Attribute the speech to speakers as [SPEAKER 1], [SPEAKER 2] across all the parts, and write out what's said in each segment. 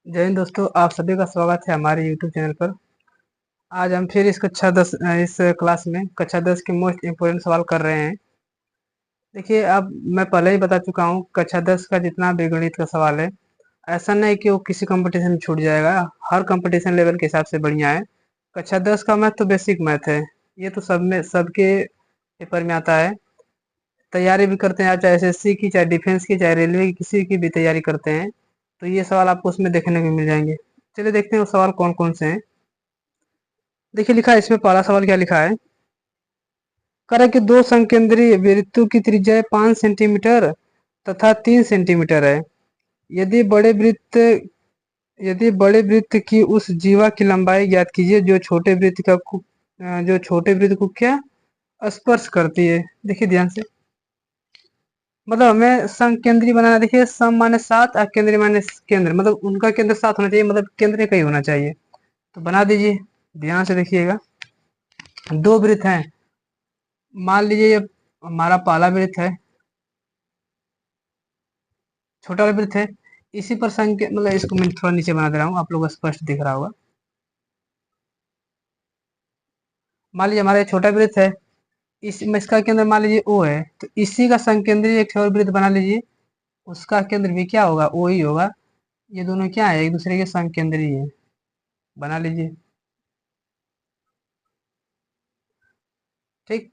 [SPEAKER 1] जय हिंद दोस्तों, आप सभी का स्वागत है हमारे यूट्यूब चैनल पर। आज हम फिर इस क्लास में कक्षा 10 के मोस्ट इम्पोर्टेंट सवाल कर रहे हैं। देखिए, अब मैं पहले ही बता चुका हूँ, कक्षा 10 का जितना भी गणित का सवाल है, ऐसा नहीं कि वो किसी कंपटीशन में छूट जाएगा। हर कंपटीशन लेवल के हिसाब से बढ़िया है। कक्षा 10 का मैथ तो बेसिक मैथ है, ये तो सब में सबके पेपर में आता है। तैयारी भी करते हैं आप, चाहे एसएससी की, चाहे डिफेंस की, चाहे रेलवे की, किसी की भी तैयारी करते हैं तो ये सवाल आपको उसमें देखने को मिल जाएंगे। चलिए देखते हैं वो सवाल कौन कौन से हैं। देखिए, लिखा है इसमें, पहला सवाल क्या लिखा है। करें कि दो संकेंद्रीय वृत्तों की त्रिज्या 5 सेंटीमीटर तथा 3 सेंटीमीटर है। यदि बड़े वृत्त यदि बड़े वृत्त की उस जीवा की लंबाई ज्ञात कीजिए जो छोटे वृत्त को क्या स्पर्श करती है। देखिए ध्यान से, मतलब हमें संकेंद्री बनाना। देखिए, सम माने 7 और केंद्रीय माने केंद्र, मतलब उनका केंद्र 7 होना चाहिए, मतलब केंद्र का ही होना चाहिए। तो बना दीजिए, ध्यान से देखिएगा। दो वृत्त हैं, मान लीजिए ये हमारा पहला वृत्त है, छोटा वाला वृत्त है। इसी पर संख्या, मतलब इसको मैं थोड़ा नीचे बना दे रहा हूँ, आप लोगों को स्पष्ट दिख रहा होगा। मान लीजिए हमारा ये छोटा वृत्त है, इसका केंद्र मान लीजिए ओ है, तो इसी का संकेंद्री एक और वृत्त बना लीजिए। उसका केंद्र भी क्या होगा, ओ ही होगा। ये दोनों क्या है, एक दूसरे के संकेंद्री है। बना लीजिए, ठीक।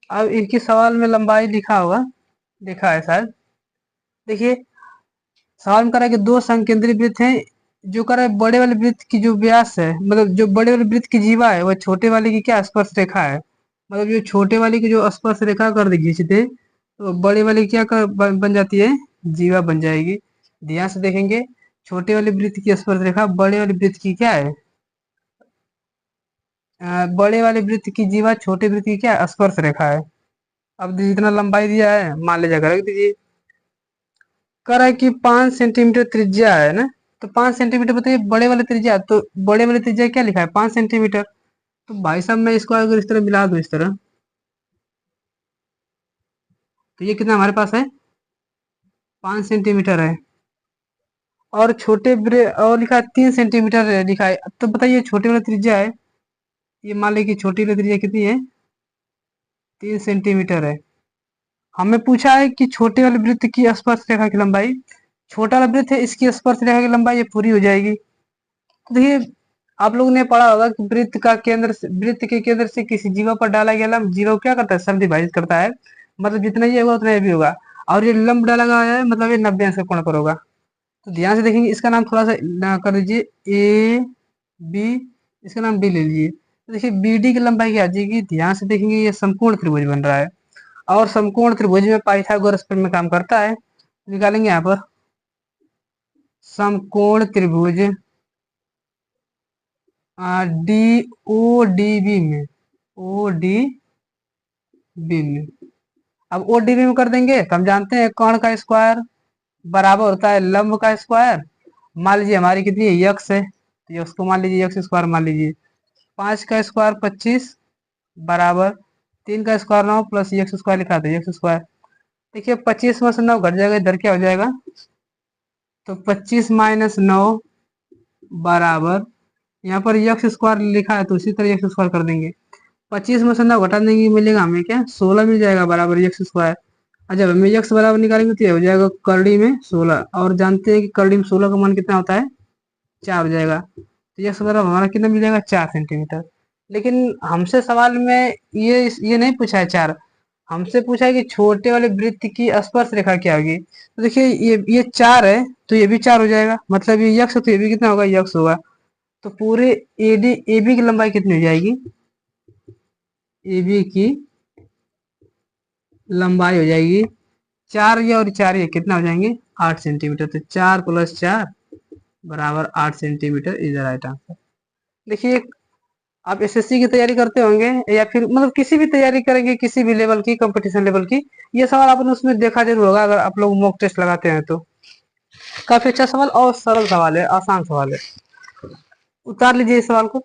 [SPEAKER 1] अब इनकी सवाल में लंबाई लिखा होगा, लिखा है शायद। देखिए, सवाल में कह रहा है कि दो संकेंद्री वृत्त हैं, जो कह रहा है बड़े वाले वृत्त की जो व्यास है, मतलब जो बड़े वाले वृत्त की जीवा है, वह छोटे वाले की क्या स्पर्श रेखा है। मतलब जो छोटे वाले की जो स्पर्श रेखा कर दी खींचते, तो बड़े वाले की क्या बन जाती है, जीवा बन जाएगी। ध्यान से देखेंगे, छोटे वाले वृत्त की स्पर्श रेखा बड़े वाले वृत्त की क्या है, बड़े वाले वृत्त की जीवा छोटे वृत्त की क्या स्पर्श रेखा है। अब जितना लंबाई दिया है मान लीजिए, रख दीजिए। कह रहा है कि 5 सेंटीमीटर त्रिज्या है ना, तो 5 सेंटीमीटर बताइए बड़े वाले त्रिज्या, तो बड़े वाले त्रिज्या क्या लिखा है, 5 सेंटीमीटर। तो भाई साहब, मैं इसको अगर इस तरह मिला दूं, इस तरह, तो ये कितना हमारे पास है, 5 सेंटीमीटर है। और और लिखा है 3 सेंटीमीटर लिखा है। तो बताइए छोटे वाला त्रिज्या है, ये मान लीजिए कि छोटी वाली त्रिज्या कितनी है, 3 सेंटीमीटर है। हमें पूछा है कि छोटे वाले वृत्त की स्पर्श रेखा की लंबाई, छोटा वाला वृत्त है, इसकी स्पर्श रेखा की लंबाई ये पूरी हो जाएगी। देखिए, आप लोगों ने पढ़ा होगा कि वृत्त के केंद्र से किसी जीवा पर डाला गया लंब, जीवा को क्या करता है, सब विभाजित करता है। मतलब जितना ये होगा उतना ये भी होगा। और ये लंब डाला गया है, मतलब ये 90 अंश के कोण पर होगा। तो ध्यान से देखेंगे, इसका नाम थोड़ा सा कर दीजिए, ए बी, इसका नाम डी ले लीजिए। तो देखिए, बी डी की लंबाई क्या आ जाएगी, ध्यान से देखेंगे, ये समकोण त्रिभुज बन रहा है। और समकोण त्रिभुज में पाइथागोरस प्रमेय में काम करता है। निकालेंगे यहाँ पर समकोण त्रिभुज डी ओ डी बी में, ओ डी बी में। अब ओ डी बी में कर देंगे तो हम जानते हैं कर्ण का स्क्वायर बराबर होता है लंब का स्क्वायर। मान लीजिए हमारी कितनी है, यक्स है, तो यक्स को मान लीजिए, यक्स स्क्वायर मान लीजिए। 5 का स्क्वायर 25 बराबर 3 का स्क्वायर 9 प्लस यक्स स्क्वायर लिखा था, यक्स स्क्वायर। देखिए, 25 में से 9 घट जाएगा, इधर क्या हो जाएगा, तो 25 माइनस 9 बराबर, यहाँ पर यक्स स्क्वायर लिखा है तो उसी तरह यक्स स्क्वायर कर देंगे। 25 में से 9 घटा देंगे, मिलेगा हमें क्या, 16 मिल जाएगा बराबर यक्स स्क्वायर। और जब हमें यक्स बराबर निकालेंगे तो ये हो जाएगा करड़ी में 16, और जानते हैं कि करड़ी में 16 का मान कितना होता है, 4 हो जाएगा। तो यक्स बराबर हमारा कितना मिल जाएगा, 4 सेंटीमीटर। लेकिन हमसे सवाल में ये नहीं पूछा है 4, हमसे पूछा है कि छोटे वाले वृत्त की स्पर्श रेखा क्या होगी। तो देखिए, ये 4 है, तो ये भी 4 हो जाएगा, मतलब ये यक्स है तो ये भी कितना होगा, यक्स होगा। तो पूरे ए बी की लंबाई कितनी हो जाएगी, ए बी की लंबाई हो जाएगी 4, ये और 4 ये कितना हो जाएंगे, 8 सेंटीमीटर। तो 4 प्लस 4 बराबर 8 centimetre is the right answer. देखिए, आप एसएससी की तैयारी करते होंगे, या फिर मतलब किसी भी तैयारी करेंगे, किसी भी लेवल की, कंपटीशन लेवल की, ये सवाल आपने उसमें देखा जरूर होगा, अगर आप लोग मॉक टेस्ट लगाते हैं तो। काफी अच्छा सवाल और सरल सवाल है, आसान सवाल है। उतार लीजिए इस सवाल को,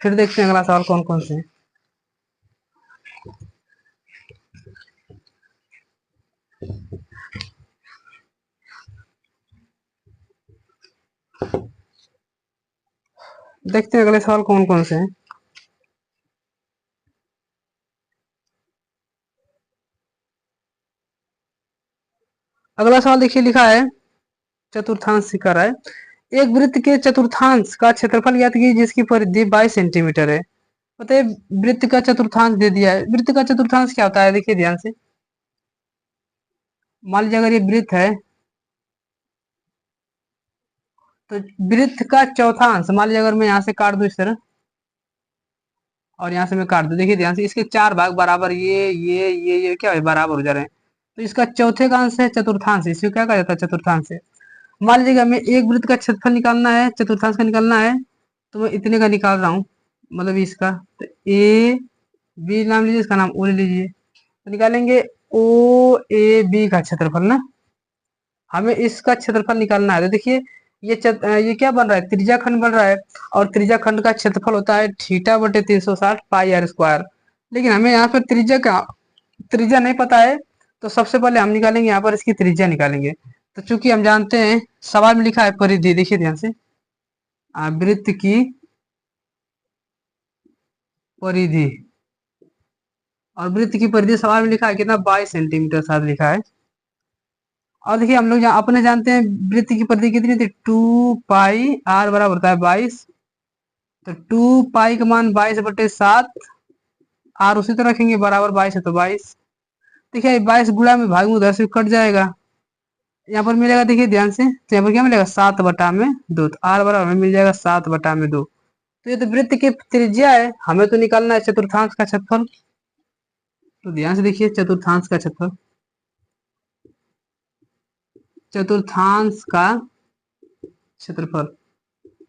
[SPEAKER 1] फिर देखते हैं अगला सवाल कौन कौन से हैं। देखते हैं अगले सवाल कौन कौन से हैं। अगला सवाल देखिए, लिखा है चतुर्थांश सिखा रहा है, एक वृत्त के चतुर्थांश का क्षेत्रफल ज्ञात कीजिए जिसकी परिधि 22 सेंटीमीटर है। बताइए, वृत्त का चतुर्थांश दे दिया है। वृत्त का चतुर्थांश क्या होता है, देखिए ध्यान से। मान लीजिए अगर ये वृत्त है, तो वृत्त का चौथांश, मान लीजिए अगर मैं यहाँ से काट दूं इस तरह, और यहाँ से मैं काट दूं, देखिए ध्यान से, इसके 4 भाग बराबर, ये क्या है, बराबर हो जा रहे हैं। तो इसका चौथे का अंश है चतुर्थांश, इसको क्या कहा जाता है, चतुर्थांश है। मान लीजिएगा हमें एक वृत्त का क्षेत्रफल निकालना है, चतुर्थांश का निकालना है, तो मैं इतने का निकाल रहा हूँ, मतलब इसका। तो ए बी नाम लीजिए, इसका नाम ओ ले लीजिए, तो निकालेंगे ओ ए बी का क्षेत्रफल ना। हमें इसका क्षेत्रफल निकालना है। तो देखिए ये क्या बन रहा है, त्रिज्या खंड बन रहा है, और त्रिज्या खंड का क्षेत्रफल होता है थीटा बटे 360 पाई आर स्क्वायर। लेकिन हमें यहाँ पर त्रिज्या नहीं पता है, तो सबसे पहले हम निकालेंगे यहाँ पर इसकी त्रिज्या निकालेंगे। तो चूंकि हम जानते हैं, सवाल में लिखा है परिधि, देखिए ध्यान से, वृत्त की परिधि, और वृत्त की परिधि सवाल में लिखा है कितना, 22 सेंटीमीटर साथ लिखा है। और देखिए हम लोग अपने जानते हैं वृत्त की परिधि कितनी थी, 2 पाई आर बराबर होता है 22। तो 2 पाई का मान 22/7, आर उसी तरह रखेंगे, बराबर 22 है तो 22। देखिए 22 गुणा में भाग में उधर से कट जाएगा, यहाँ पर मिलेगा, देखिए ध्यान से, तो यहाँ पर क्या मिलेगा, 7/2। तो आर बराबर हमें मिल जाएगा 7/2। तो ये तो वृत्त की त्रिज्या है, हमें तो निकालना है चतुर्थांश का क्षेत्रफल। तो ध्यान से देखिए, चतुर्थांश का क्षेत्रफल, चतुर्थांश का क्षेत्रफल,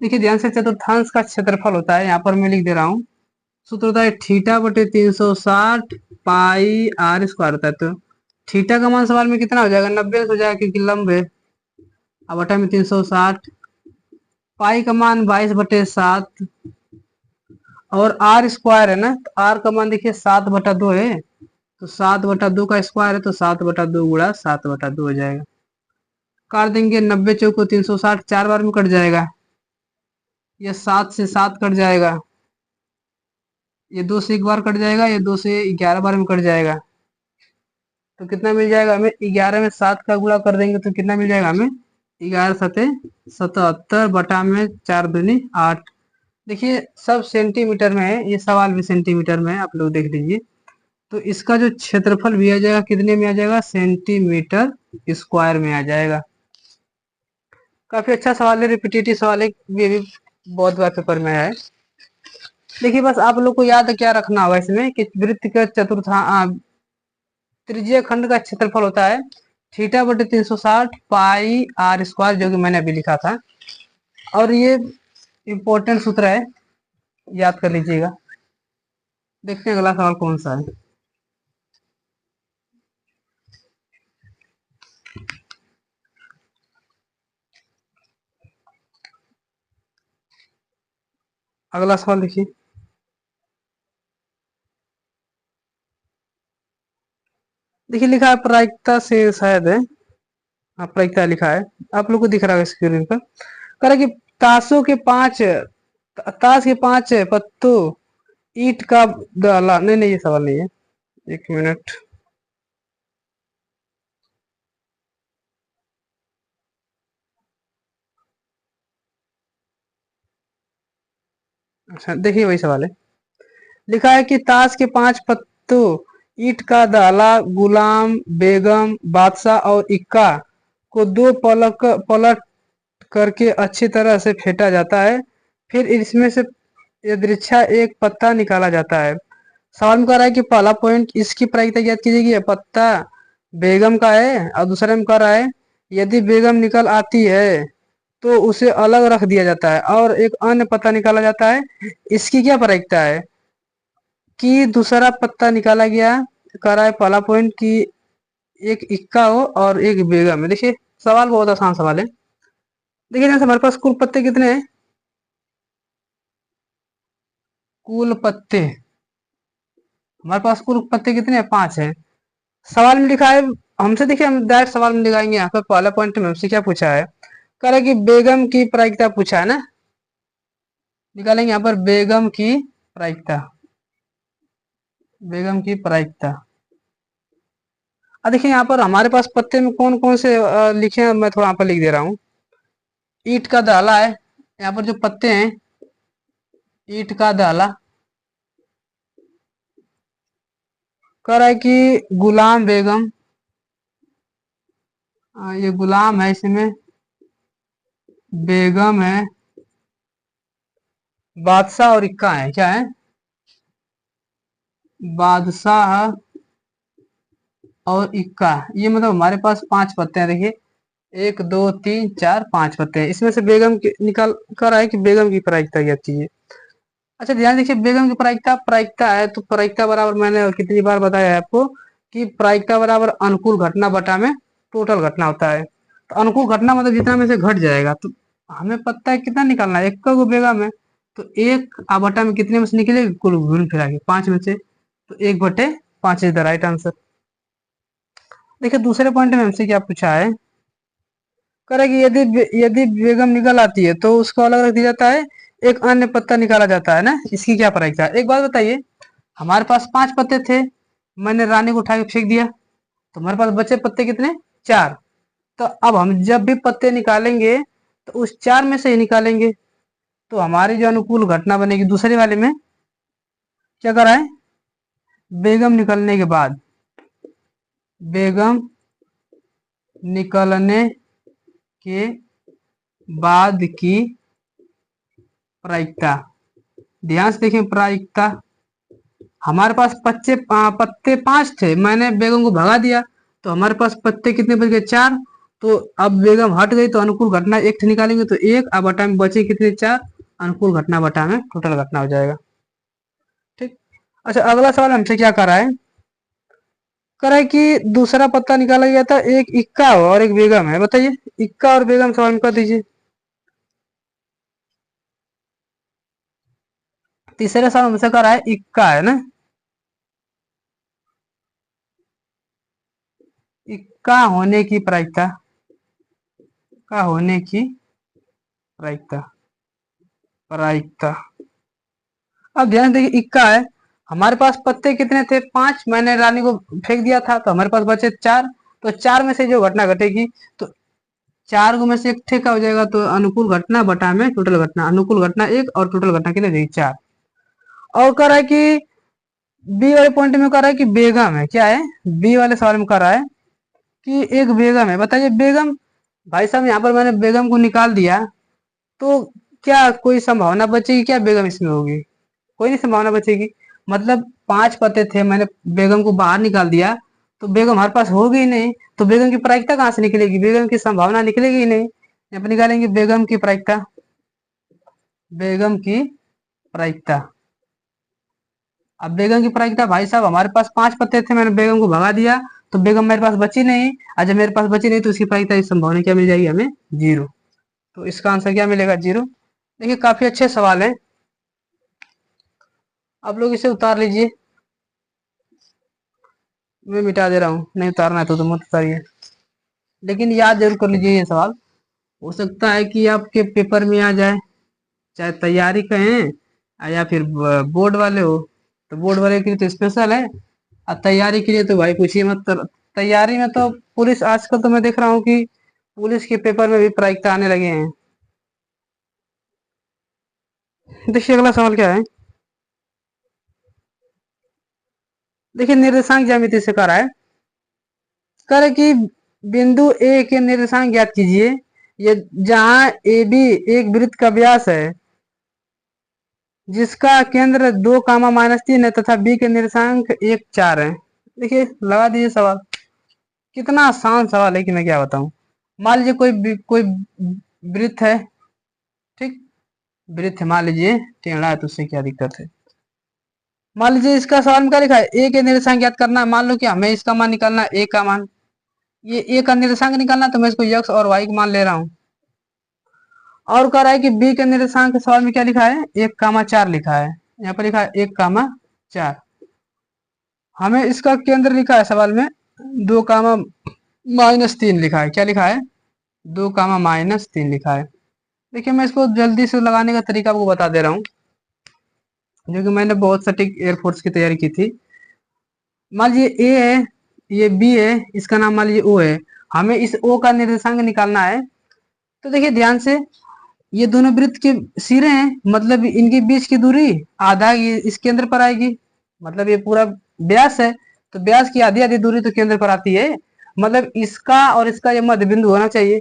[SPEAKER 1] देखिए ध्यान से, चतुर्थांश का क्षेत्रफल होता है, यहाँ पर मैं लिख दे रहा हूँ, सूत्र होता है थीटा बटे 360 पाई आर स्क्वायर होता है। तो थीटा का मान सवाल में कितना हो जाएगा, 90 हो जाएगा, क्योंकि लंब है। अब बटा में 360, पाई का मान 22/7, और आर स्क्वायर है ना, तो आर का मान देखिए 7/2 है, तो 7/2 का स्क्वायर है, तो 7/2 गुणा 7/2 हो जाएगा। काट देंगे, 90 चौको 360, 4 बार में कट जाएगा, ये 7 से 7 कट जाएगा, ये 2 से 1 बार कट जाएगा, ये 2 से 11 बार में कट जाएगा। तो कितना मिल जाएगा हमें, 11 में 7 का गुणा कर देंगे तो कितना मिल जाएगा हमें, 11×7 = 77 बटा में 4 दूनी 8। देखिए सब सेंटीमीटर में है, ये सवाल भी सेंटीमीटर में है, आप लोग देख लीजिए। तो इसका जो क्षेत्रफल भी आ जाएगा, कितने में आ जाएगा, सेंटीमीटर स्क्वायर में आ जाएगा। काफी अच्छा सवाल है, रिपीटेटिव सवाल है, ये भी बहुत बार पेपर में है। देखिए बस आप लोग को याद क्या रखना होगा इसमें, कि वृत्त का त्रिज्यीय खंड का क्षेत्रफल होता है थीटा बटे 360 पाई आर स्क्वायर, जो कि मैंने अभी लिखा था। और ये इंपॉर्टेंट सूत्र है, याद कर लीजिएगा। देखते हैं अगला सवाल कौन सा है। अगला सवाल देखिए, देखिए लिखा है प्रायिकता से, शायद है, हाँ प्रायिकता लिखा है, आप लोग को दिख रहा है स्क्रीन पर। कह रहा कि ताशों के 5 ताश के 5 पत्तों, ईंट का डाला, नहीं नहीं ये सवाल नहीं है, एक मिनट। अच्छा देखिए वही सवाल है, लिखा है कि ताश के 5 पत्तों, ईंट का दाला, गुलाम, बेगम, बादशाह और इक्का को 2 पलट करके अच्छी तरह से फेंटा जाता है, फिर इसमें से यदृच्छा एक पत्ता निकाला जाता है। सवाल में कह रहा है कि पहला पॉइंट, इसकी प्रायिकता ज्ञात कीजिए कि यह पत्ता बेगम का है, और दूसरे में कह रहा है यदि बेगम निकल आती है तो उसे अलग रख दिया जाता है, और एक अन्य पत्ता निकाला जाता है, इसकी क्या प्रायिकता है, कि दूसरा पत्ता निकाला गया। कह रहा है पहला पॉइंट कि एक इक्का हो और एक बेगम है। देखिए सवाल बहुत आसान सवाल है। देखिए यहाँ से हमारे पास कुल पत्ते कितने हैं, कुल पत्ते हमारे पास कुल पत्ते कितने हैं, 5 है। सवाल में लिखा है हमसे, देखिए हम डायरेक्ट सवाल में दिखाएंगे, यहाँ पर पहला पॉइंट में हमसे क्या पूछा है, कह रहा है कि बेगम की प्रायिकता पूछा है ना। निकालेंगे यहाँ पर बेगम की प्रायिकता, बेगम की प्रायिकता। अब देखिए यहाँ पर हमारे पास पत्ते में कौन कौन से लिखे हैं, मैं थोड़ा यहाँ पर लिख दे रहा हूँ। ईंट का दाला है, यहाँ पर जो पत्ते हैं ईंट का दाला। कह रहा है कि गुलाम बेगम, ये गुलाम है, इसमें बेगम है, बादशाह और इक्का है, क्या है, बादशाह और इक्का। ये मतलब हमारे पास 5 पत्ते हैं, देखिए 1 2 3 4 5 पत्ते हैं। इसमें से बेगम निकाल कर आए कि बेगम की प्रायिकता क्या चाहिए। अच्छा ध्यान देखिए, बेगम की प्रायिकता, प्रायिकता है तो प्रायिकता बराबर, मैंने कितनी बार बताया है आपको कि प्रायिकता बराबर अनुकूल घटना बटा में टोटल घटना होता है। तो अनुकूल घटना मतलब जितना में से घट जाएगा, तो हमें पता है कितना निकालना है, 1 का बेगम है तो 1 बटा में कितने में से निकलेगी, कुल घूम फिरा के 5 में से, तो 1/5 इज द राइट आंसर। देखिए दूसरे पॉइंट में हमसे क्या पूछा है, करेगी यदि यदि बेगम निकल आती है तो उसको अलग रख दिया जाता है, एक अन्य पत्ता निकाला जाता है ना, इसकी क्या प्रायिकता है। एक बात बताइए, हमारे पास 5 पत्ते थे, मैंने रानी को उठा के फेंक दिया, तो हमारे पास बचे पत्ते कितने, 4। तो अब हम जब भी पत्ते निकालेंगे तो उस 4 में से ही निकालेंगे। तो हमारी जो अनुकूल घटना बनेगी दूसरे वाले में, क्या करा है, बेगम निकलने के बाद, बेगम निकलने के बाद की प्रायिकता। ध्यान से देखें, प्रायिकता हमारे पास पत्ते 5 थे, मैंने बेगम को भगा दिया, तो हमारे पास पत्ते कितने बच गए, 4। तो अब बेगम हट गई तो अनुकूल घटना 1 निकालेंगे, तो 1 अब बटा में बचे कितने, 4। अनुकूल घटना बटा में टोटल घटना हो जाएगा। ठीक। अच्छा अगला सवाल हमसे क्या करा है, करा है कि दूसरा पत्ता निकाला गया था, एक इक्का और एक बेगम है, बताइए इक्का और बेगम सवाल में कर दीजिए। तीसरे सवाल हमसे करा है इक्का है ना, इक्का होने की प्रायिकता, का होने की प्रायिकता, प्रायिकता। अब ध्यान देखिए, इक्का है, हमारे पास पत्ते कितने थे, 5, मैंने रानी को फेंक दिया था तो हमारे पास बचे 4। तो 4 में से जो घटना घटेगी, तो 4 में से 1 ठेका हो जाएगा, तो अनुकूल घटना बटा में टोटल घटना, अनुकूल घटना 1 और टोटल घटना कितने देगी, 4। और कह रहा है कि बी वाले पॉइंट में कह रहा है कि बेगम है, क्या है, बी वाले सवाल में कह रहा है कि एक बेगम है, बताइए बेगम। भाई साहब यहाँ पर मैंने बेगम को निकाल दिया, तो क्या कोई संभावना बचेगी क्या बेगम इसमें होगी, कोई नहीं संभावना बचेगी। मतलब 5 पत्ते थे, मैंने बेगम को बाहर निकाल दिया, तो बेगम हमारे पास होगी ही नहीं, तो बेगम की प्रायिकता कहाँ से निकलेगी, बेगम की संभावना निकलेगी ही नहीं। यहाँ पर निकालेंगे बेगम की प्रायिकता, बेगम की प्रायिकता। अब बेगम की प्रायिकता, भाई साहब हमारे पास 5 पत्ते थे, मैंने बेगम को भगा दिया, तो बेगम मेरे पास बची नहीं। आज जब मेरे पास बची नहीं तो उसकी प्रायिकता की संभावना क्या मिल जाएगी हमें, 0। तो इसका आंसर क्या मिलेगा, 0। देखिए काफी अच्छे सवाल है, आप लोग इसे उतार लीजिए, मैं मिटा दे रहा हूँ, नहीं उतारना है तो मत उतारिए, लेकिन याद जरूर कर लीजिए ये सवाल, हो सकता है कि आपके पेपर में आ जाए, चाहे तैयारी कहें या फिर बोर्ड वाले हो, तो बोर्ड वाले के लिए तो स्पेशल है, और तैयारी के लिए तो भाई पूछिए मत। तैयारी में तो पुलिस, आजकल तो मैं देख रहा हूँ कि पुलिस के पेपर में भी प्रायिकता आने लगे हैं। देखिए अगला सवाल क्या है, देखिए निर्देशांक ज्यामिति से करा है, करे कि बिंदु ए के निर्देशांक ज्ञात कीजिए, ये जहां ए बी एक वृत्त का व्यास है जिसका केंद्र 2, -3 है तथा बी के निर्देशांक 1, 4 है। देखिए लगा दीजिए सवाल, कितना आसान सवाल है कि मैं क्या बताऊं। मान लीजिए कोई वृत्त है, ठीक, वृत्त है, मान लीजिए टेढ़ा है, तो उससे क्या दिक्कत है। मान लीजिए इसका सवाल में क्या लिखा है, ए के निर्देशांक ज्ञात करना है, मान लो कि हमें इसका मान निकालना है, ए का मान, ये ए का निर्देशांक निकालना, तो मैं इसको x और y का मान ले रहा हूँ। और कह रहा है कि बी के निर्देशांक के सवाल में क्या लिखा है, 1, 4 लिखा है, यहाँ पर लिखा है 1, 4। हमें इसका केंद्र लिखा है सवाल में 2, -3 लिखा है, क्या लिखा है, 2, -3 लिखा है। देखिए मैं इसको जल्दी से लगाने का तरीका आपको बता दे रहा हूँ, जो कि मैंने बहुत सटीक एयरफोर्स की तैयारी की थी। मान लीजिए ए है, ये बी है, इसका नाम मान लीजिए ओ है। हमें इस ओ का निर्देशांक निकालना है। तो देखिए ध्यान से, ये दोनों वृत्त के सिरे हैं, मतलब इनके बीच की दूरी आधा ये इस केंद्र पर आएगी। मतलब ये पूरा व्यास है, तो व्यास की आधी आधी दूरी तो केंद्र पर आती है। मतलब इसका और इसका ये मध्य बिंदु होना चाहिए,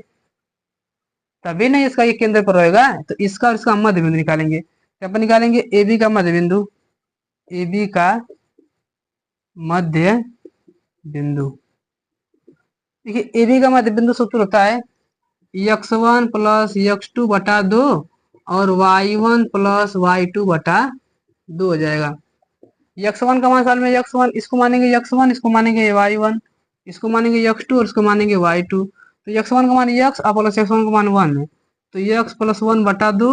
[SPEAKER 1] तभी नहीं इसका ये केंद्र पर रहेगा। तो इसका और इसका मध्य बिंदु निकालेंगे। क्या अपन निकालेंगे? ए बी का मध्य बिंदु, ए बी का मध्य बिंदु। देखिए ए बी का मध्य बिंदु सूत्र होता है x1 प्लस x2 बटा 2 और y1 प्लस y2 बटा 2 हो जाएगा। x1 का मान साल में x1, इसको मानेंगे x1, इसको मानेंगे y1, इसको मानेंगे x2 और इसको मानेंगे y2। तो x1 का मान x और प्लस x1 का मान 1 है, तो x प्लस 1 बटा 2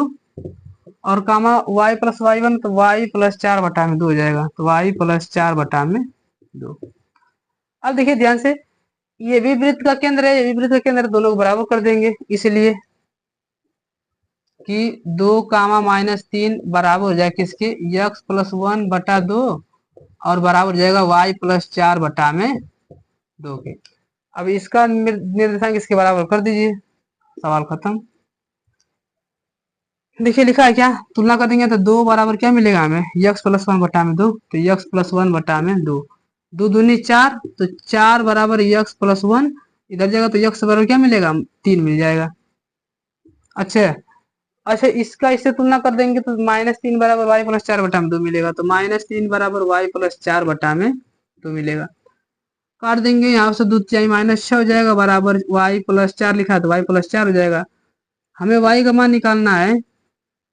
[SPEAKER 1] और कामा y प्लस y1, तो y प्लस 4 बटा में 2 हो जाएगा। तो y प्लस 4 बटा में 2। अब देखिए ध्यान से, ये भी वृत्त का केंद्र है, ये भी वृत्त का केंद्र है, दोनों को बराबर कर देंगे, इसलिए कि 2, -3 बराबर हो जाएगा किसके? x प्लस 1 बटा 2 और बराबर हो जाएगा y प्लस 4 बटा में 2 के। अब इसका निर्देशांक इसके बराबर कर दीजिए, सवाल खत्म। देखिए लिखा है क्या, तुलना कर देंगे तो 2 बराबर क्या मिलेगा हमें? x प्लस 1 बटा में 2, तो x प्लस 1 बटा में 2, 2 दूनी 4, तो 4 बराबर x प्लस 1, इधर जाएगा तो x बराबर क्या मिलेगा? 3 मिल जाएगा। अच्छा, अच्छा इसका इससे तुलना कर देंगे तो -3 बराबर y प्लस 4 बटा में 2 मिलेगा, तो -3 बराबर y प्लस 4 बटा में 2 मिलेगा। काट देंगे, यहाँ से 2 चाहिए -6 हो जाएगा, बराबर y प्लस 4 लिखा है तो y प्लस 4 हो जाएगा। हमें y का मान निकालना है,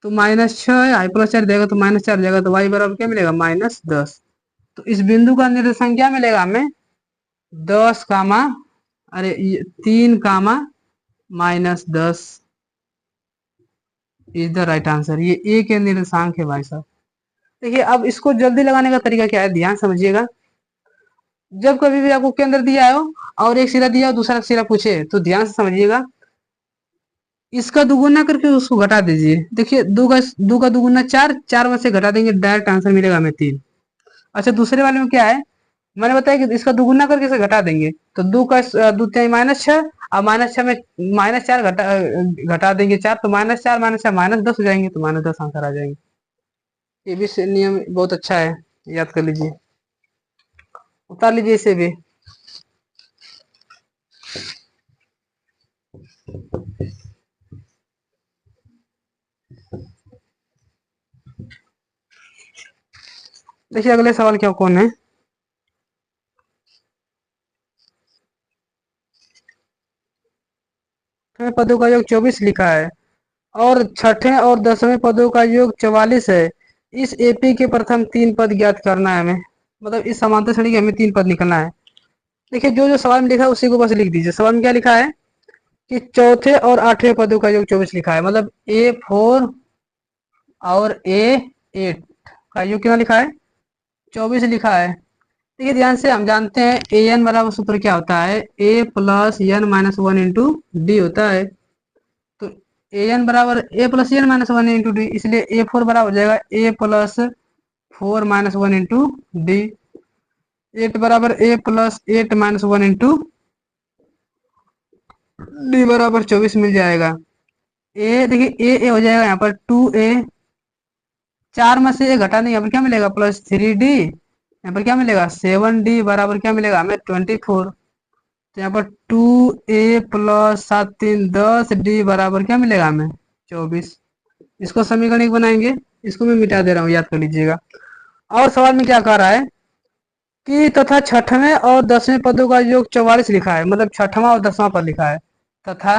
[SPEAKER 1] तो -6 है, y प्लस 4 देगा तो -4 हो जाएगा, तो y बराबर क्या मिलेगा? -10। तो इस बिंदु का निर्देशांक क्या मिलेगा हमें? 10 कामा, अरे 3 कामा -10 इज द राइट आंसर। ये ए के निर्देशांक है भाई साहब। देखिए अब इसको जल्दी लगाने का तरीका क्या है, ध्यान समझिएगा। जब कभी भी आपको केंद्र दिया हो और एक सिरा दिया हो, दूसरा सिरा पूछे, तो ध्यान से समझिएगा, इसका दुगुना करके उसको घटा दीजिए। देखिए 2 का दुगुना 4, 4 में से घटा देंगे, डायरेक्ट आंसर मिलेगा हमें 3। अच्छा दूसरे वाले में क्या है, मैंने बताया कि इसका दुगुना करके इसे घटा देंगे, तो 2 का 2 -6 और -6 में -4 घटा देंगे 4, तो -4 -4 -10 हो जाएंगे, तो -10 आंसर आ जाएंगे। ये भी नियम बहुत अच्छा है, याद कर लीजिए, उतार लीजिए इसे भी। देखिए अगले सवाल क्या कौन है। पदों का योग 24 लिखा है और छठे और 10वें पदों का योग 44 है। इस एपी के प्रथम 3 पद ज्ञात करना है हमें, मतलब इस समांतर श्रेणी के हमें 3 पद निकलना है। देखिए जो जो सवाल में लिखा है उसी को बस लिख दीजिए। सवाल में क्या लिखा है कि चौथे और 8वें पदों का योग 24 लिखा है, मतलब A4 और A8 का योग कितना लिखा है? 24 लिखा है। देखिए ध्यान से, हम जानते हैं ए एन बराबर सूत्र क्या होता है? A plus N minus 1 into D होता है। तो ए एन बराबर A plus N minus 1 into D, इसलिए A4 बराबर हो जाएगा A plus 4 minus 1 into D. 8 बराबर A plus 8 minus 1 into D बराबर 24 मिल जाएगा। ए देखिए ए हो जाएगा यहाँ पर 2A, 4 में से ए घटा नहीं, यहाँ पर क्या मिलेगा? +3D, यहाँ पर क्या मिलेगा? 7D बराबर क्या मिलेगा हमें? 24। तो यहाँ पर 2A प्लस 7 3 10D बराबर क्या मिलेगा हमें? 24। इसको समीकरण एक बनाएंगे, इसको मैं मिटा दे रहा हूँ, याद कर लीजिएगा। और सवाल में क्या कह रहा है कि तथा छठवें और 10वें पदों का योग 44 लिखा है, मतलब छठवां और 10वां पद लिखा है, तथा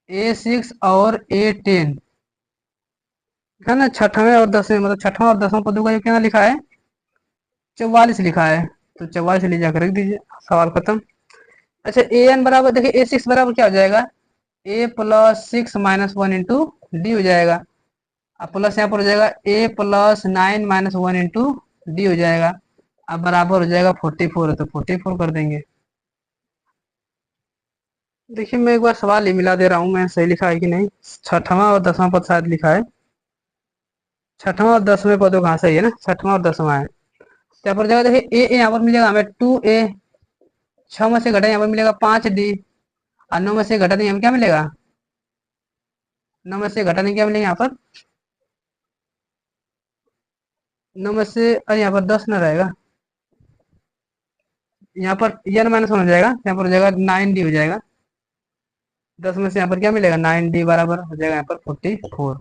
[SPEAKER 1] A6 और A10 है ना, छठवें और 10वें, मतलब छठवां और 10वां पदों का योग क्या लिखा है? 44 लिखा है। तो 44 ले जाकर रख दीजिए, सवाल खत्म। अच्छा ए एन बराबर, देखिए A6 बराबर क्या हो जाएगा? A plus 6 minus 1 into d हो जाएगा। अब प्लस यहाँ पर हो जाएगा A plus 9 minus 1 into d हो जाएगा। अब बराबर हो जाएगा 44, तो 44 कर देंगे। देखिए मैं एक बार सवाल ही मिला दे रहा हूँ, मैं सही लिखा है कि नहीं। छठवां और 10वां पद शायद लिखा है। छठवां और 10वें पदों कहाँ सही है ना, छठवां और 10वां है। तो यहाँ पर जगह देखिए ए यहाँ पर मिलेगा हमें 2a, 6 में से घटा यहाँ पर मिलेगा 5d, और 9 में से घटा देंगे हमें क्या मिलेगा, 9 में से घटा देंगे क्या मिलेगा यहाँ पर, 9 में से, अरे यहाँ पर 10 न रहेगा, यहाँ पर n माइनस 1 हो जाएगा, यहाँ पर हो जाएगा 9d हो जाएगा। 10 में से यहाँ पर क्या मिलेगा 9d बराबर हो जाएगा यहाँ पर 44।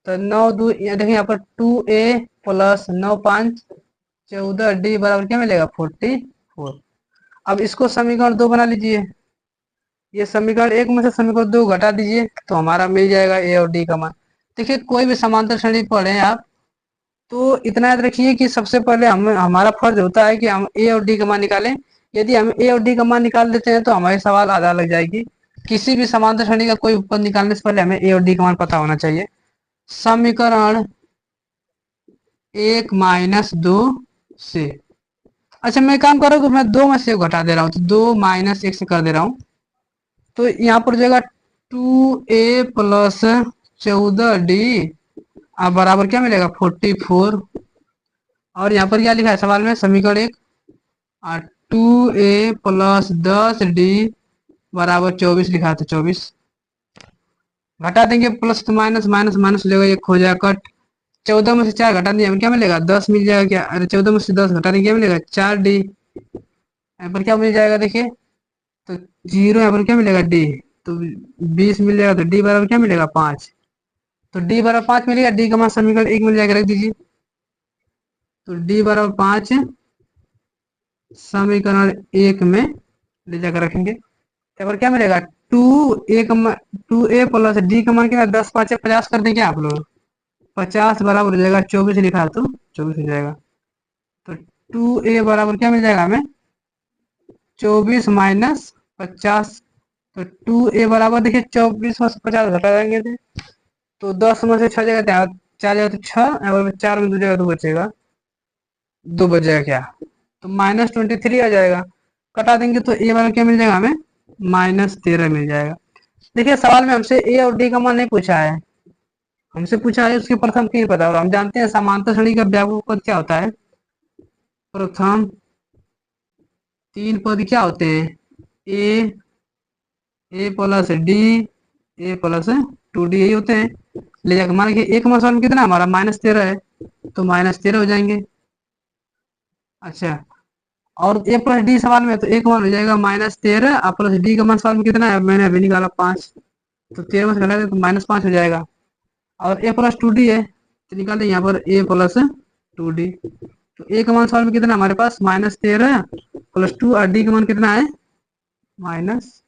[SPEAKER 1] तो 9 2 देखिए यहाँ पर 2a प्लस 9 5 14d बराबर क्या मिलेगा 44। अब इसको समीकरण 2 बना लीजिए। ये समीकरण 1 में से समीकरण 2 घटा दीजिए तो हमारा मिल जाएगा ए और डी का मान। देखिए कोई भी समांतर श्रेणी पढ़े आप तो इतना याद रखिए कि सबसे पहले हमारा फर्ज होता है कि हम ए और डी का मान निकालें। यदि हम ए और डी का मान निकाल देते हैं तो हमारे सवाल आधा लग जाएगी। किसी भी समांतर श्रेणी का कोई पद निकालने से पहले हमें ए और डी का मान पता होना चाहिए। समीकरण 1 माइनस 2 से, अच्छा मैं काम कर रहा हूँ, मैं 2 में से घटा दे रहा हूँ, तो 2 माइनस 1 से कर दे रहा हूँ। तो यहाँ पर जाएगा 2a प्लस 14d अब बराबर क्या मिलेगा 44। और यहाँ पर क्या लिखा है सवाल में, समीकरण 1 2a प्लस 10d बराबर 24 लिखा है, तो 24 घटा देंगे, प्लस तो माइनस, माइनस माइनस लेगा एक हो जाएगा कट। 14 में से 4 घटा देंगे हमें क्या मिलेगा 10 मिल जाएगा क्या, अरे 14 में से 10 घटा देंगे क्या मिलेगा 4d। यहाँ पर क्या मिल जाएगा देखिए, तो 0 यहाँ पर क्या मिलेगा d, तो 20 मिल जाएगा, तो d बराबर क्या मिलेगा 5। तो d बराबर 5 मिलेगा, d का मान समीकरण 1 मिल जाएगा, रख दीजिए। तो d बराबर 5 समीकरण 1 में ले जाकर रखेंगे, यहाँ पर क्या मिलेगा 2a प्लस d का मान क्या, 10 5 50 कर देंगे आप लोग, 50 बराबर हो जाएगा 24 लिखा है, तो 24 हो जाएगा। तो 2a बराबर क्या मिल जाएगा हमें 24 माइनस 50। तो 2a बराबर देखिए 24 में से 50 घटा देंगे थे, तो 10 में से 6 जगह 4 जगह, तो 6 4 में 2 जगह 2 बचेगा, 2 बच जाएगा क्या, तो -23 आ जाएगा। कटा देंगे तो ए वाला क्या मिल जाएगा हमें -13 मिल जाएगा। देखिए सवाल में हमसे ए और डी का मान नहीं पूछा है, हमसे पूछा है उसके प्रथम 3 पद, और हम जानते हैं समांतर श्रेणी का व्यापक पद क्या होता है, प्रथम 3 पद क्या होते हैं, ए प्लस डी, ए प्लस 2d, यही होते हैं। ले जाकर मान लीजिए एक मान कितना हमारा -13 है, तो -13 हो जाएंगे। अच्छा, और ए प्लस डी सवाल में तो एक मान हो जाएगा -13, और प्लस डी का मान सवाल में कितना है, मैंने अभी निकाला 5, तो 13 में से घटा दे तो -5 हो जाएगा। और ए प्लस 2d है, तो निकाल दें यहाँ पर ए प्लस 2d। तो ए का मान सवाल में कितना है हमारे पास -13 प्लस 2, और डी का मान कितना है माइनस,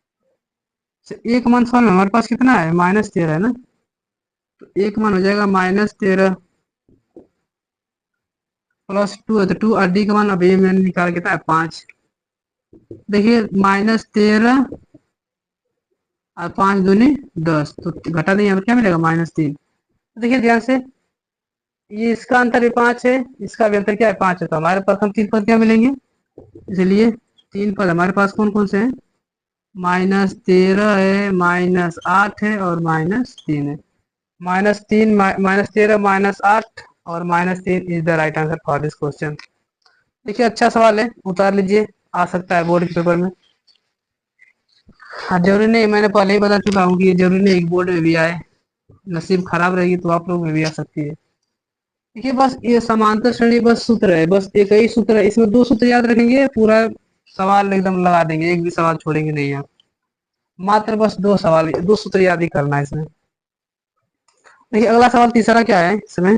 [SPEAKER 1] एक मान सवाल में हमारे पास कितना है -13 है ना, तो एक मान हो जाएगा -13 प्लस 2 है, तो 2 और डी का मान अभी मैंने निकाल कितना है 5। देखिए -13 और 5 दूनी 10, तो घटा दें यहाँ पर क्या मिलेगा -3। देखिए ध्यान से, ये इसका अंतर भी 5 है, इसका भी अंतर क्या है 5 है, तो हमारे प्रथम 3 पद क्या मिलेंगे, इसलिए 3 पद हमारे पास कौन कौन से हैं, -13 है, -8 है, और -3 है। -3 -13 -8 और -3 is the right answer for this question. देखिए अच्छा सवाल है, उतार लीजिए, आ सकता है बोर्ड के पेपर में। हाँ जरूरी नहीं, मैंने पहले ही बता चुका हूँ कि ये जरूरी नहीं एक बोर्ड में भी आए, नसीब खराब रहेगी तो आप लोग में भी आ सकती है। देखिए बस ये समांतर श्रेणी बस सूत्र है, बस एक ही सूत्र है, इसमें 2 सूत्र याद रखेंगे, पूरा सवाल एकदम लगा देंगे, एक भी सवाल छोड़ेंगे नहीं आप, मात्र बस 2 सवाल 2 सूत्र याद ही करना है इसमें। देखिए अगला सवाल तीसरा क्या है इसमें,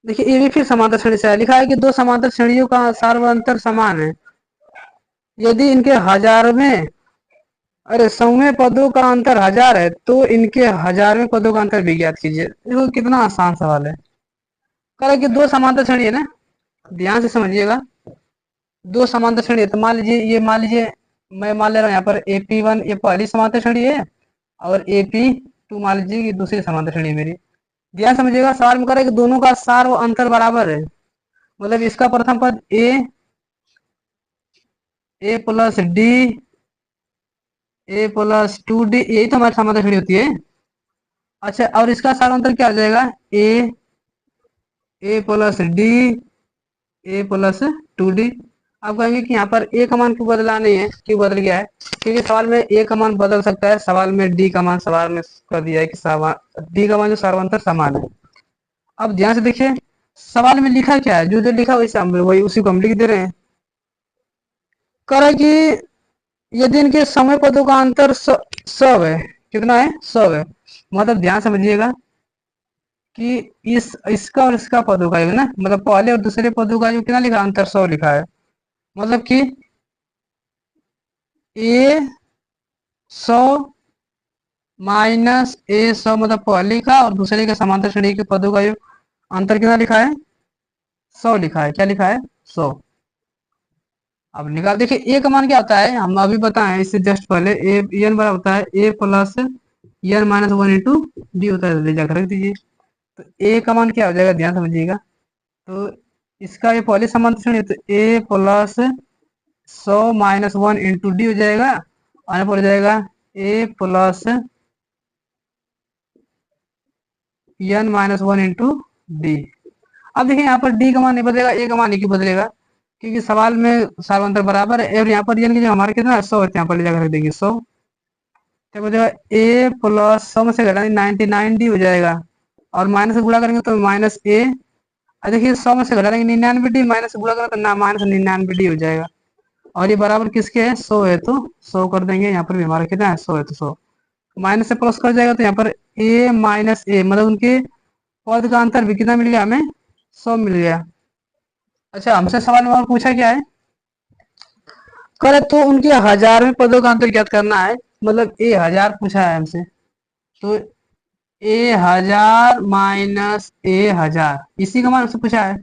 [SPEAKER 1] देखिए ये भी फिर समांतर श्रेणी से लिखा है कि 2 समांतर श्रेणियों का सार्वंतर समान है यदि इनके हजारवें, अरे 100वें पदों का अंतर 1000 है तो इनके 1000वें पदों का अंतर भी ज्ञात कीजिए। देखो कितना आसान सवाल है, कह रहा है कि 2 समांतर श्रेणी है ना, ध्यान से समझिएगा, 2 समांतर श्रेणी है, तो मान लीजिए ये, मान लीजिए मैं मान ले रहा हूँ यहाँ पर AP1 ये पहली समांतर श्रेणी है, और AP2 मान लीजिए कि दूसरी समांतर श्रेणी है मेरी। ध्यान समझिएगा, सवाल में कह रहा है कि दोनों का सार व अंतर बराबर है, मतलब इसका प्रथम पद ए प्लस डी, ए प्लस 2d, यही तो हमारी समानता खड़ी होती है। अच्छा, और इसका सारांतर क्या आ जाएगा? A plus D, A plus 2d। आप कहेंगे कि यहाँ पर ए का मान क्यों बदला नहीं है, क्यों बदल गया है? क्योंकि सवाल में ए का मान बदल सकता है, सवाल में डी का मान सवाल में कर दिया है कि डी का मान जो सार्वंतर समान है। अब ध्यान से देखिए, सवाल में लिखा क्या है, जो जो लिखा वैसे हम वही उसी को हम लिख दे रहे हैं। कह रहा है कि यदि इनके समय पदों का अंतर 100 है, कितना है? 100 है। मतलब ध्यान समझिएगा कि इसका और इसका पदों का है ना, मतलब पहले और दूसरे पदों का जो कितना लिखा, अंतर 100 लिखा है। मतलब कि ए 100 माइनस ए 100, मतलब पहले का और दूसरे का समांतर श्रेणी के पदों का जो अंतर कितना लिखा है? 100 लिखा है। क्या लिखा है? 100। अब निकाल, देखिए ए का मान क्या होता है, हम अभी बताएं इससे जस्ट पहले। ए एन बराबर होता है a plus N minus 1 into D होता है, ले जाकर रख दीजिए। तो ए का मान क्या हो जाएगा, ध्यान समझिएगा। तो इसका ये पहले समांतर श्रेणी, तो a plus 100 minus 1 into d हो जाएगा, आने पर हो जाएगा a plus N minus 1 into d. अब देखिए यहाँ पर डी का मान नहीं बदलेगा, ए का मान नहीं क्यों बदलेगा? क्योंकि सवाल में सार्वंतर बराबर है, और यहाँ पर एन की जो हमारे कितना 100 है, यहाँ पर ले जाकर रख देंगे 100। क्या बचेगा? ए प्लस 100 में से घटाएंगे 99 डी हो जाएगा, और माइनस से गुणा करेंगे तो माइनस ए। और देखिए 100 में से घटा देंगे 99 डी, माइनस से गुणा करेंगे तो ना माइनस 99 डी हो जाएगा। और ये बराबर किसके है? 100 है, तो 100 कर देंगे। यहाँ पर भी हमारा कितना है? 100 है, तो 100 माइनस से प्लस कर जाएगा, तो यहाँ पर ए माइनस ए, मतलब उनके पद का अंतर भी कितना मिल गया हमें? 100 मिल गया। अच्छा, हमसे सवाल में और पूछा क्या है? करे तो उनके 1000वें पदों का अंतर ज्ञात करना है, मतलब ए 1000 पूछा है हमसे। तो ए 1000 माइनस ए 1000, इसी का मान हमसे पूछा है,